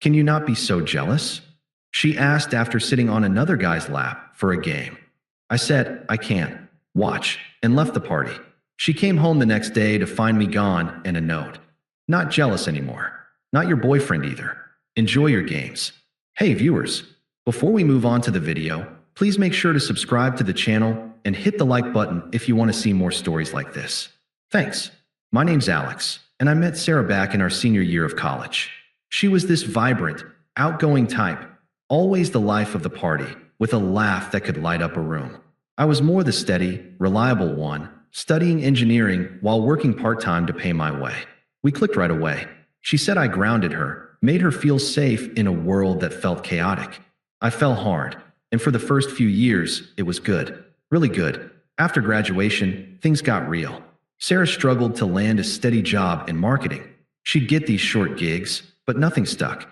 Can you not be so jealous? She asked after sitting on another guy's lap for a game. I said, I can't. Watch, and left the party. She came home the next day to find me gone and a note. Not jealous anymore. Not your boyfriend either. Enjoy your games. Hey viewers, before we move on to the video, please make sure to subscribe to the channel and hit the like button if you want to see more stories like this. Thanks. My name's Alex, and I met Sarah back in our senior year of college. She was this vibrant, outgoing type, always the life of the party, with a laugh that could light up a room. I was more the steady, reliable one, studying engineering while working part-time to pay my way. We clicked right away. She said I grounded her, made her feel safe in a world that felt chaotic. I fell hard, and for the first few years, it was good. Really good. After graduation, things got real. Sarah struggled to land a steady job in marketing. She'd get these short gigs, but nothing stuck.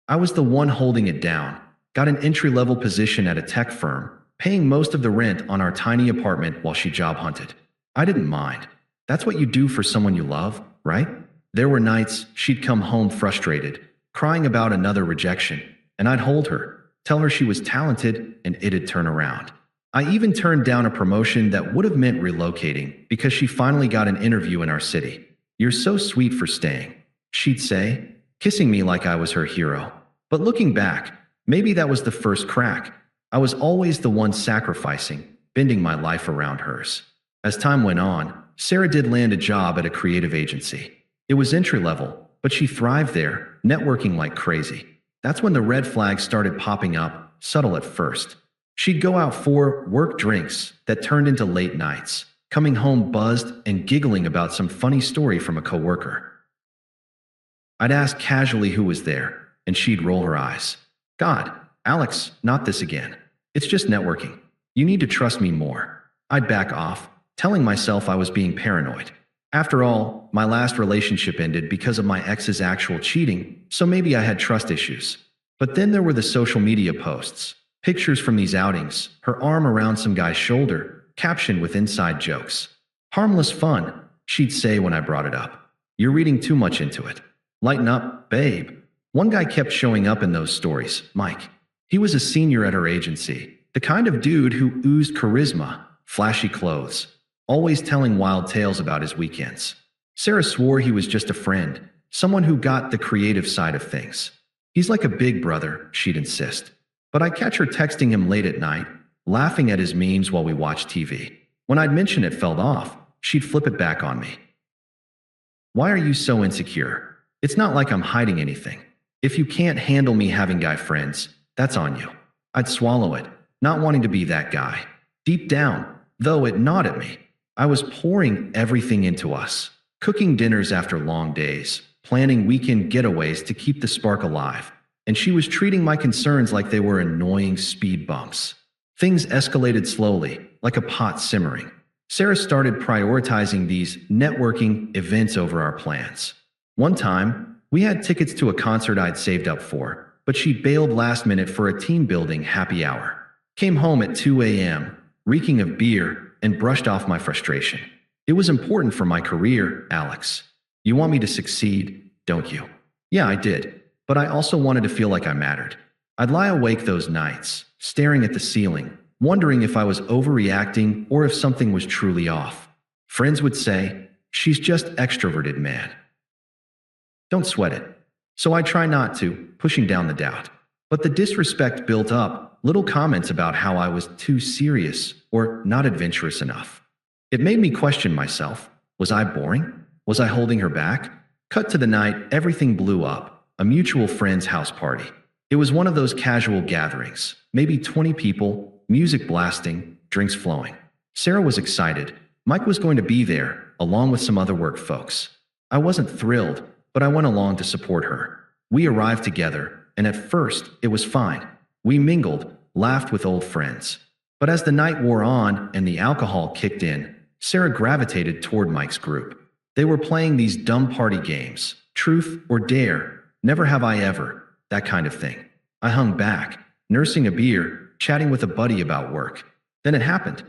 I was the one holding it down, got an entry-level position at a tech firm, paying most of the rent on our tiny apartment while she job hunted. I didn't mind. That's what you do for someone you love, right? There were nights she'd come home frustrated, crying about another rejection, and I'd hold her, tell her she was talented, and it'd turn around. I even turned down a promotion that would have meant relocating because she finally got an interview in our city. You're so sweet for staying, she'd say, kissing me like I was her hero. But looking back, maybe that was the first crack. I was always the one sacrificing, bending my life around hers. As time went on, Sarah did land a job at a creative agency. It was entry-level, but she thrived there, networking like crazy. That's when the red flags started popping up, subtle at first. She'd go out for work drinks that turned into late nights, coming home buzzed and giggling about some funny story from a coworker. I'd ask casually who was there, and she'd roll her eyes. God, Alex, not this again. It's just networking. You need to trust me more. I'd back off, telling myself I was being paranoid. After all, my last relationship ended because of my ex's actual cheating, so maybe I had trust issues. But then there were the social media posts, pictures from these outings, her arm around some guy's shoulder, captioned with inside jokes. Harmless fun, she'd say when I brought it up. You're reading too much into it. Lighten up, babe. One guy kept showing up in those stories, Mike. He was a senior at her agency, the kind of dude who oozed charisma, flashy clothes, always telling wild tales about his weekends. Sarah swore he was just a friend, someone who got the creative side of things. He's like a big brother, she'd insist. But I'd catch her texting him late at night, laughing at his memes while we watched TV. When I'd mention it fell off, she'd flip it back on me. Why are you so insecure? It's not like I'm hiding anything. If you can't handle me having guy friends, that's on you. I'd swallow it, not wanting to be that guy. Deep down, though, it gnawed at me. I was pouring everything into us, cooking dinners after long days, planning weekend getaways to keep the spark alive, and she was treating my concerns like they were annoying speed bumps. Things escalated slowly, like a pot simmering. Sarah started prioritizing these networking events over our plans. One time, we had tickets to a concert I'd saved up for, but she bailed last minute for a team-building happy hour. Came home at 2 a.m., reeking of beer, and brushed off my frustration. It was important for my career, Alex. You want me to succeed, don't you? Yeah, I did, but I also wanted to feel like I mattered. I'd lie awake those nights, staring at the ceiling, wondering if I was overreacting or if something was truly off. Friends would say, she's just extroverted, man. Don't sweat it. So I try not to, pushing down the doubt. But the disrespect built up, little comments about how I was too serious or not adventurous enough. It made me question myself. Was I boring? Was I holding her back? Cut to the night, everything blew up. A mutual friend's house party. It was one of those casual gatherings, maybe 20 people, music blasting, drinks flowing. Sarah was excited. Mike was going to be there, along with some other work folks. I wasn't thrilled, but I went along to support her. We arrived together, and at first, it was fine. We mingled, laughed with old friends. But as the night wore on and the alcohol kicked in, Sarah gravitated toward Mike's group. They were playing these dumb party games, truth or dare, never have I ever, that kind of thing. I hung back, nursing a beer, chatting with a buddy about work. Then it happened.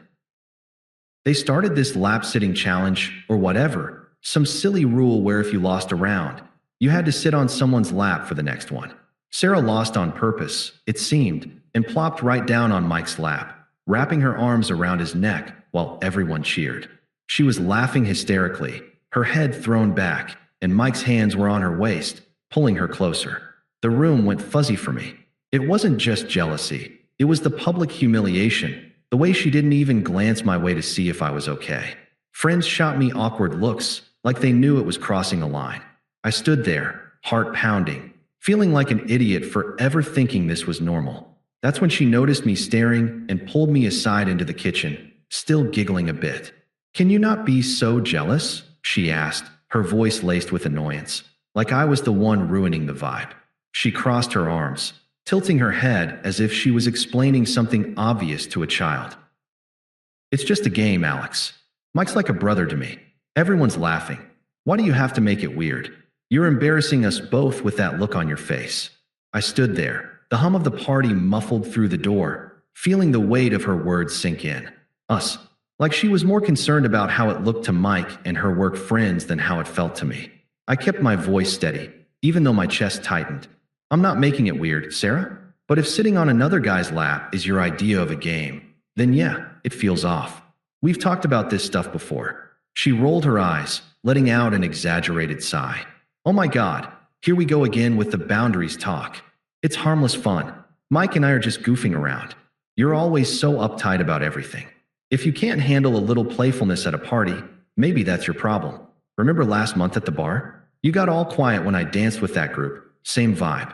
They started this lap-sitting challenge or whatever, some silly rule where if you lost a round, You had to sit on someone's lap for the next one. Sarah lost on purpose, it seemed, and plopped right down on Mike's lap, wrapping her arms around his neck while everyone cheered. She was laughing hysterically, her head thrown back, and Mike's hands were on her waist, pulling her closer. The room went fuzzy for me. It wasn't just jealousy. It was the public humiliation, the way she didn't even glance my way to see if I was okay. Friends shot me awkward looks, like they knew it was crossing a line. I stood there, heart pounding, feeling like an idiot for ever thinking this was normal. That's when she noticed me staring and pulled me aside into the kitchen, still giggling a bit. "Can you not be so jealous?" she asked, her voice laced with annoyance, like I was the one ruining the vibe. She crossed her arms, tilting her head as if she was explaining something obvious to a child. "It's just a game, Alex. Mike's like a brother to me. Everyone's laughing. Why do you have to make it weird? You're embarrassing us both with that look on your face." I stood there, the hum of the party muffled through the door, feeling the weight of her words sink in. Us. Like she was more concerned about how it looked to Mike and her work friends than how it felt to me. I kept my voice steady, even though my chest tightened. "I'm not making it weird, Sarah. But if sitting on another guy's lap is your idea of a game, then yeah, it feels off. We've talked about this stuff before." She rolled her eyes, letting out an exaggerated sigh. "Oh my God, here we go again with the boundaries talk. It's harmless fun. Mike and I are just goofing around. You're always so uptight about everything. If you can't handle a little playfulness at a party, maybe that's your problem. Remember last month at the bar? You got all quiet when I danced with that group. Same vibe.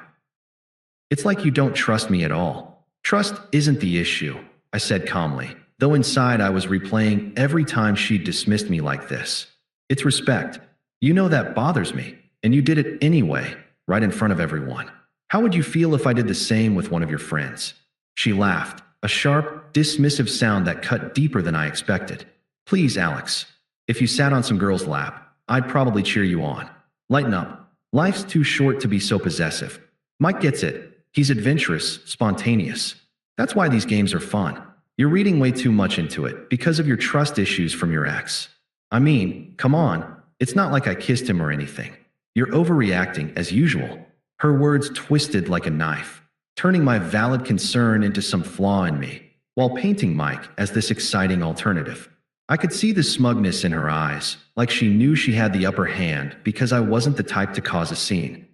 It's like you don't trust me at all." "Trust isn't the issue," I said calmly, though inside I was replaying every time she dismissed me like this. "It's respect. You know that bothers me, and you did it anyway, right in front of everyone. How would you feel if I did the same with one of your friends?" She laughed, a sharp, dismissive sound that cut deeper than I expected. "Please, Alex. If you sat on some girl's lap, I'd probably cheer you on. Lighten up. Life's too short to be so possessive. Mike gets it. He's adventurous, spontaneous. That's why these games are fun. You're reading way too much into it because of your trust issues from your ex. I mean, come on. It's not like I kissed him or anything. You're overreacting as usual." Her words twisted like a knife, turning my valid concern into some flaw in me, while painting Mike as this exciting alternative. I could see the smugness in her eyes, like she knew she had the upper hand because I wasn't the type to cause a scene.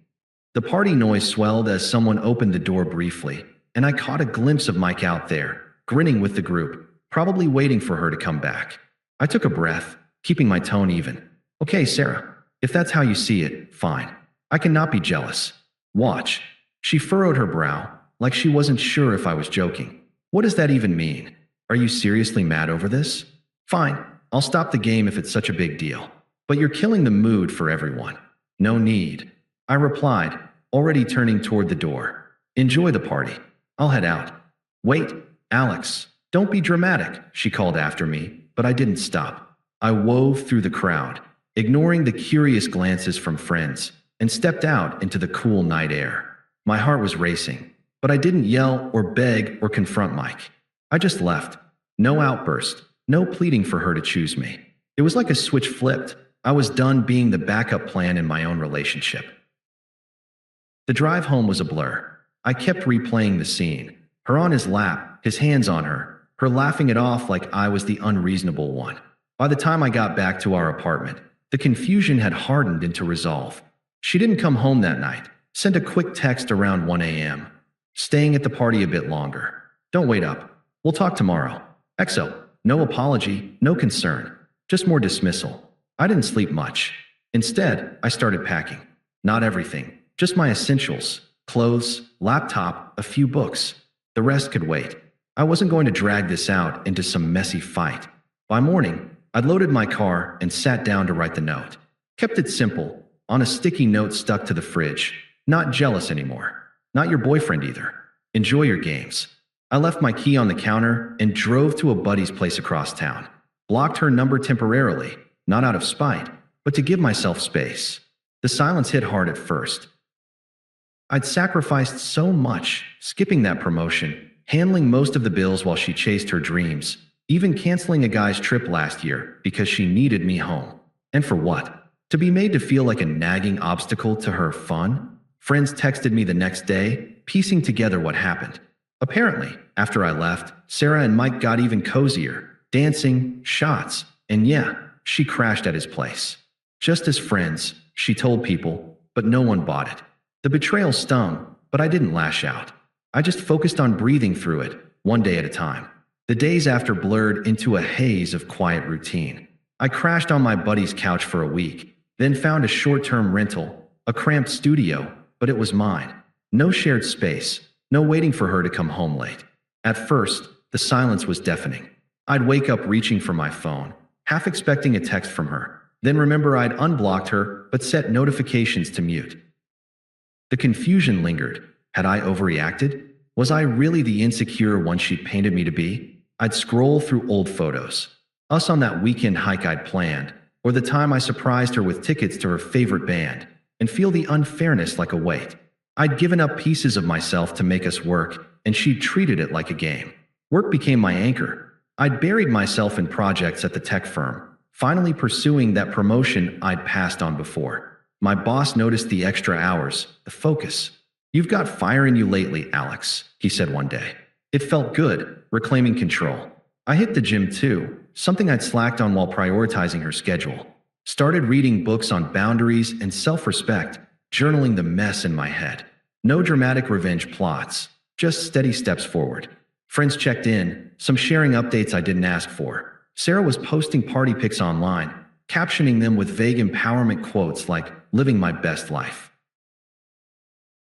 The party noise swelled as someone opened the door briefly, and I caught a glimpse of Mike out there, grinning with the group, probably waiting for her to come back. I took a breath, keeping my tone even. "Okay, Sarah, if that's how you see it, fine. I cannot be jealous. Watch." She furrowed her brow, like she wasn't sure if I was joking. "What does that even mean? Are you seriously mad over this?" "Fine, I'll stop the game if it's such a big deal. But you're killing the mood for everyone." "No need," I replied, already turning toward the door. "Enjoy the party. I'll head out." "Wait, Alex, don't be dramatic," she called after me, but I didn't stop. I wove through the crowd, ignoring the curious glances from friends, and stepped out into the cool night air. My heart was racing, but I didn't yell or beg or confront Mike. I just left. No outburst, no pleading for her to choose me. It was like a switch flipped. I was done being the backup plan in my own relationship. The drive home was a blur. I kept replaying the scene. Her on his lap, his hands on her, her laughing it off like I was the unreasonable one. By the time I got back to our apartment, the confusion had hardened into resolve. She didn't come home that night. Sent a quick text around 1 a.m. "Staying at the party a bit longer. Don't wait up. We'll talk tomorrow." XO. No apology, no concern. Just more dismissal. I didn't sleep much. Instead, I started packing. Not everything, just my essentials. Clothes, laptop, a few books. The rest could wait. I wasn't going to drag this out into some messy fight. By morning, I'd loaded my car and sat down to write the note. Kept it simple, on a sticky note stuck to the fridge. "Not jealous anymore. Not your boyfriend either. Enjoy your games." I left my key on the counter and drove to a buddy's place across town. Blocked her number temporarily, not out of spite, but to give myself space. The silence hit hard at first. I'd sacrificed so much, skipping that promotion, handling most of the bills while she chased her dreams, even canceling a guy's trip last year because she needed me home. And for what? To be made to feel like a nagging obstacle to her fun? Friends texted me the next day, piecing together what happened. Apparently, after I left, Sarah and Mike got even cozier, dancing, shots, and yeah, she crashed at his place. Just as friends, she told people, but no one bought it. The betrayal stung, but I didn't lash out. I just focused on breathing through it, one day at a time. The days after blurred into a haze of quiet routine. I crashed on my buddy's couch for a week, then found a short-term rental, a cramped studio, but it was mine. No shared space, no waiting for her to come home late. At first, the silence was deafening. I'd wake up reaching for my phone, half expecting a text from her, then remember I'd unblocked her but set notifications to mute. The confusion lingered. Had I overreacted? Was I really the insecure one she painted me to be? I'd scroll through old photos. Us on that weekend hike I'd planned, or the time I surprised her with tickets to her favorite band, and feel the unfairness like a weight. I'd given up pieces of myself to make us work, and she'd treated it like a game. Work became my anchor. I'd buried myself in projects at the tech firm, finally pursuing that promotion I'd passed on before. My boss noticed the extra hours, the focus. "You've got fire in you lately, Alex," he said one day. It felt good, reclaiming control. I hit the gym too, something I'd slacked on while prioritizing her schedule. Started reading books on boundaries and self-respect, journaling the mess in my head. No dramatic revenge plots, just steady steps forward. Friends checked in, some sharing updates I didn't ask for. Sarah was posting party pics online, captioning them with vague empowerment quotes like, "living my best life."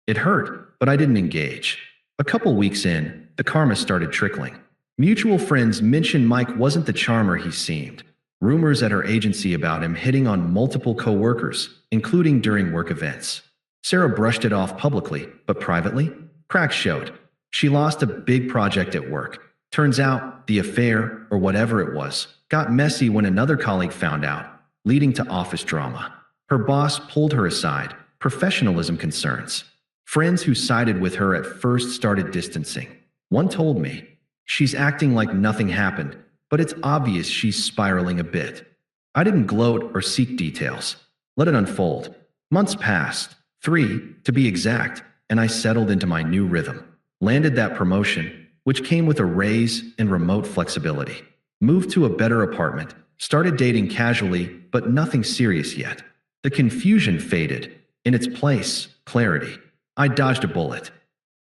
It hurt, but I didn't engage. A couple weeks in, the karma started trickling. Mutual friends mentioned Mike wasn't the charmer he seemed. Rumors at her agency about him hitting on multiple co-workers, including during work events. Sarah brushed it off publicly, but privately, cracks showed. She lost a big project at work. Turns out, the affair, or whatever it was, got messy when another colleague found out, leading to office drama. Her boss pulled her aside, professionalism concerns. Friends who sided with her at first started distancing. One told me, "She's acting like nothing happened, but it's obvious she's spiraling a bit." I didn't gloat or seek details. Let it unfold. Months passed, 3 to be exact, and I settled into my new rhythm. Landed that promotion, which came with a raise and remote flexibility. Moved to a better apartment, started dating casually, but nothing serious yet. The confusion faded. In its place, clarity. I dodged a bullet.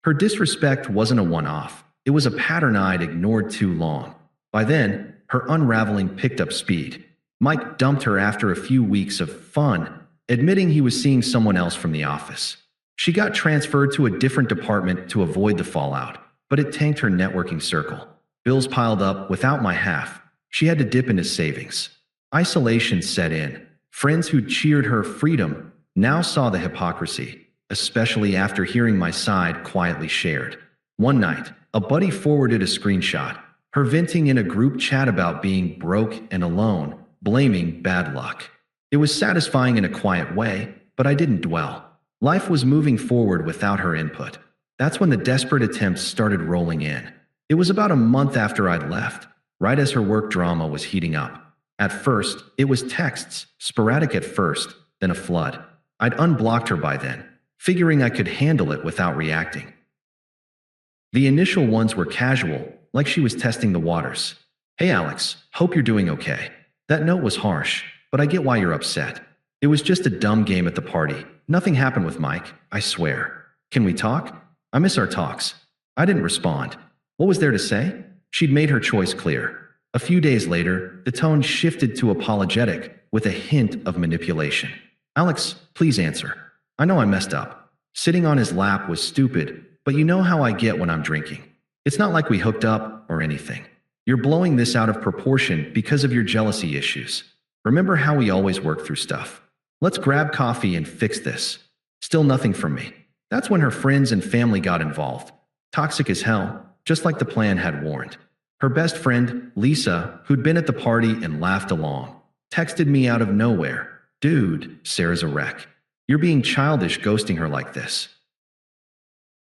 Her disrespect wasn't a one-off. It was a pattern I'd ignored too long. By then, her unraveling picked up speed. Mike dumped her after a few weeks of fun, admitting he was seeing someone else from the office. She got transferred to a different department to avoid the fallout, but it tanked her networking circle. Bills piled up without my half. She had to dip into savings. Isolation set in. Friends who cheered her freedom now saw the hypocrisy, especially after hearing my side quietly shared. One night, a buddy forwarded a screenshot, her venting in a group chat about being broke and alone, blaming bad luck. It was satisfying in a quiet way, but I didn't dwell. Life was moving forward without her input. That's when the desperate attempts started rolling in. It was about a month after I'd left, right as her work drama was heating up. At first, it was texts, sporadic at first, then a flood. I'd unblocked her by then, figuring I could handle it without reacting. The initial ones were casual, like she was testing the waters. "Hey Alex, hope you're doing okay." That note was harsh, but I get why you're upset. It was just a dumb game at the party. Nothing happened with Mike, I swear. "Can we talk? I miss our talks." I didn't respond. What was there to say? She'd made her choice clear. A few days later, the tone shifted to apologetic, with a hint of manipulation. "Alex, please answer. I know I messed up. Sitting on his lap was stupid, but you know how I get when I'm drinking. It's not like we hooked up or anything. You're blowing this out of proportion because of your jealousy issues. Remember how we always work through stuff? Let's grab coffee and fix this." Still nothing from me. That's when her friends and family got involved. Toxic as hell, just like the plan had warned. Her best friend, Lisa, who'd been at the party and laughed along, texted me out of nowhere. "Dude, Sarah's a wreck. You're being childish ghosting her like this.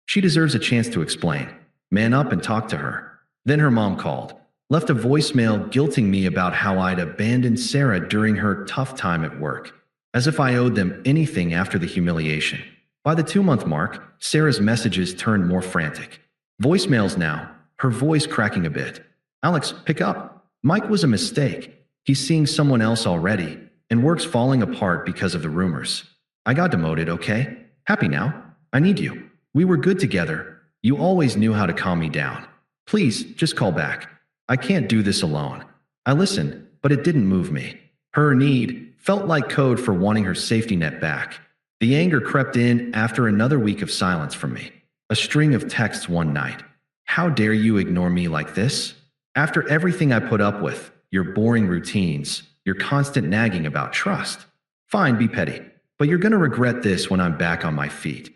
She deserves a chance to explain. Man up and talk to her." Then her mom called, left a voicemail guilting me about how I'd abandoned Sarah during her tough time at work. as if I owed them anything after the humiliation. By the 2-month mark, Sarah's messages turned more frantic. Voicemails now, her voice cracking a bit. Alex, pick up. Mike was a mistake. He's seeing someone else already, and work's falling apart because of the rumors. I got demoted, okay? Happy now? I need you. We were good together. You always knew how to calm me down. Please, just call back. I can't do this alone. I listened, but it didn't move me. Her need felt like code for wanting her safety net back. The anger crept in after another week of silence from me. A string of texts one night. How dare you ignore me like this? After everything I put up with, your boring routines, your constant nagging about trust. Fine, be petty, but you're gonna regret this when I'm back on my feet.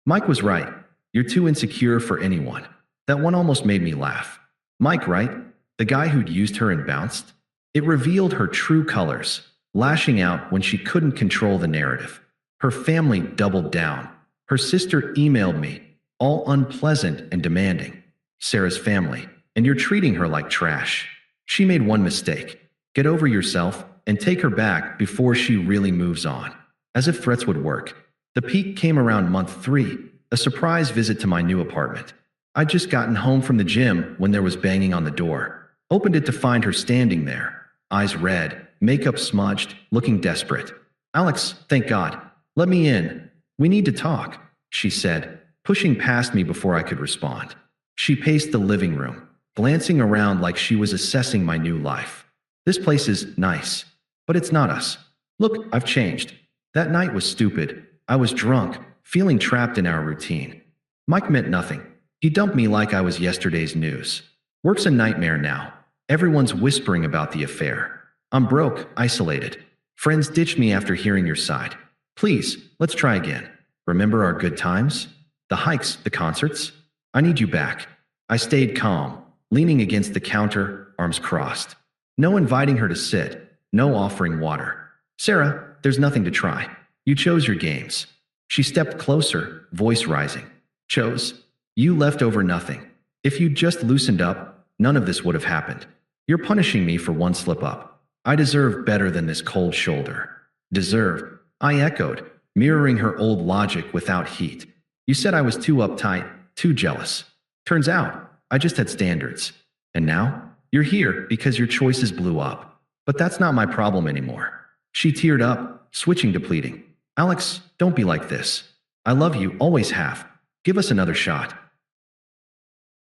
Mike was right. You're too insecure for anyone. That one almost made me laugh. Mike, right? The guy who'd used her and bounced? It revealed her true colors, lashing out when she couldn't control the narrative. Her family doubled down. Her sister emailed me, all unpleasant and demanding. Sarah's family, and you're treating her like trash. She made one mistake. Get over yourself and take her back before she really moves on. As if threats would work. The peak came around month 3, a surprise visit to my new apartment. I'd just gotten home from the gym when there was banging on the door. Opened it to find her standing there, eyes red, makeup smudged, looking desperate. Alex, thank God. Let me in. We need to talk, she said, pushing past me before I could respond. She paced the living room, glancing around like she was assessing my new life. This place is nice, but it's not us. Look, I've changed. That night was stupid. I was drunk, feeling trapped in our routine. Mike meant nothing. He dumped me like I was yesterday's news. Work's a nightmare now. Everyone's whispering about the affair. I'm broke, isolated. Friends ditched me after hearing your side. Please, let's try again. Remember our good times? The hikes, the concerts? I need you back. I stayed calm, leaning against the counter, arms crossed. No inviting her to sit, no offering water. Sarah, there's nothing to try. You chose your games. She stepped closer, voice rising. Chose? You left over nothing. If you'd just loosened up, none of this would have happened. You're punishing me for one slip up. I deserve better than this cold shoulder. Deserve? I echoed, mirroring her old logic without heat. You said I was too uptight, too jealous. Turns out, I just had standards. And now, you're here because your choices blew up. But that's not my problem anymore. She teared up, switching to pleading. Alex, don't be like this. I love you, always have. Give us another shot.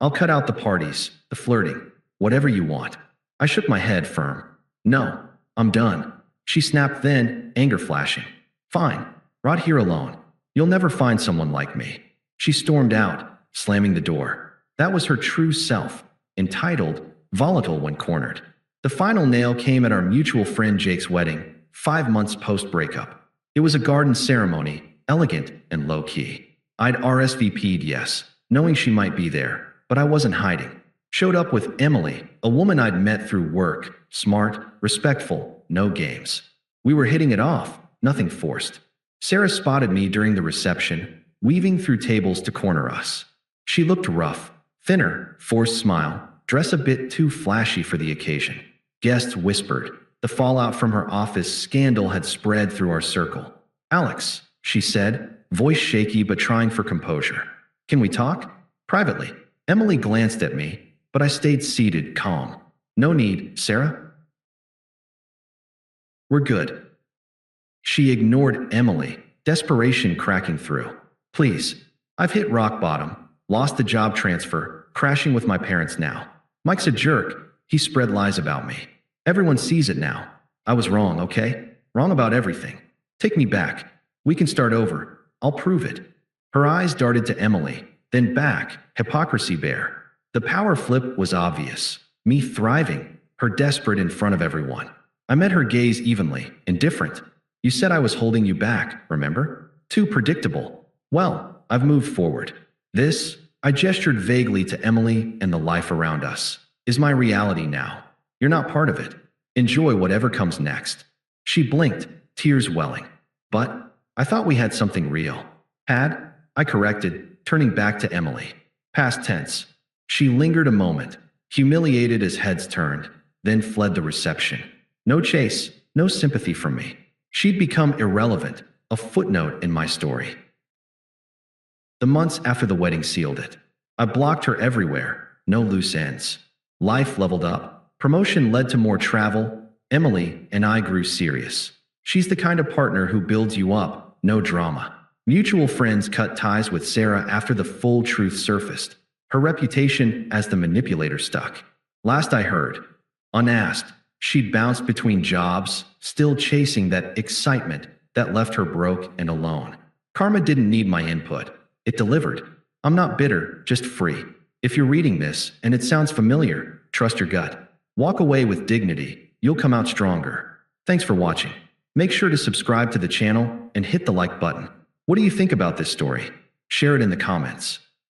I'll cut out the parties, the flirting, whatever you want. I shook my head firm. No, I'm done. She snapped then, anger flashing. Fine, rot here alone. You'll never find someone like me. She stormed out, slamming the door. That was her true self, entitled, volatile when cornered. The final nail came at our mutual friend Jake's wedding, 5 months post-breakup. It was a garden ceremony, elegant and low-key. I'd RSVP'd yes, knowing she might be there. But I wasn't hiding. Showed up with Emily, a woman I'd met through work, smart, respectful, no games. We were hitting it off, nothing forced. Sarah spotted me during the reception, weaving through tables to corner us. She looked rough, thinner, forced smile, dress a bit too flashy for the occasion. Guests whispered. The fallout from her office scandal had spread through our circle. Alex, she said, voice shaky but trying for composure. Can we talk? Privately. Emily glanced at me, but I stayed seated, calm. No need, Sarah. We're good. She ignored Emily, desperation cracking through. Please, I've hit rock bottom, lost the job transfer, crashing with my parents now. Mike's a jerk. He spread lies about me. Everyone sees it now. I was wrong, okay? Wrong about everything. Take me back. We can start over. I'll prove it. Her eyes darted to Emily, then back, hypocrisy bare. The power flip was obvious. Me thriving, her desperate in front of everyone. I met her gaze evenly, indifferent. You said I was holding you back, remember? Too predictable. Well, I've moved forward. This, I gestured vaguely to Emily and the life around us, is my reality now. You're not part of it. Enjoy whatever comes next. She blinked, tears welling. But I thought we had something real. Had? I corrected, turning back to Emily. Past tense. She lingered a moment, humiliated as heads turned, then fled the reception. No chase, no sympathy from me. She'd become irrelevant, a footnote in my story. The months after the wedding sealed it. I blocked her everywhere, no loose ends. Life leveled up. Promotion led to more travel. Emily and I grew serious. She's the kind of partner who builds you up, no drama. Mutual friends cut ties with Sarah after the full truth surfaced. Her reputation as the manipulator stuck. Last I heard, unasked, she'd bounced between jobs, still chasing that excitement that left her broke and alone. Karma didn't need my input. It delivered. I'm not bitter, just free. If you're reading this and it sounds familiar, trust your gut. Walk away with dignity. You'll come out stronger. Thanks for watching. Make sure to subscribe to the channel and hit the like button. What do you think about this story? Share it in the comments.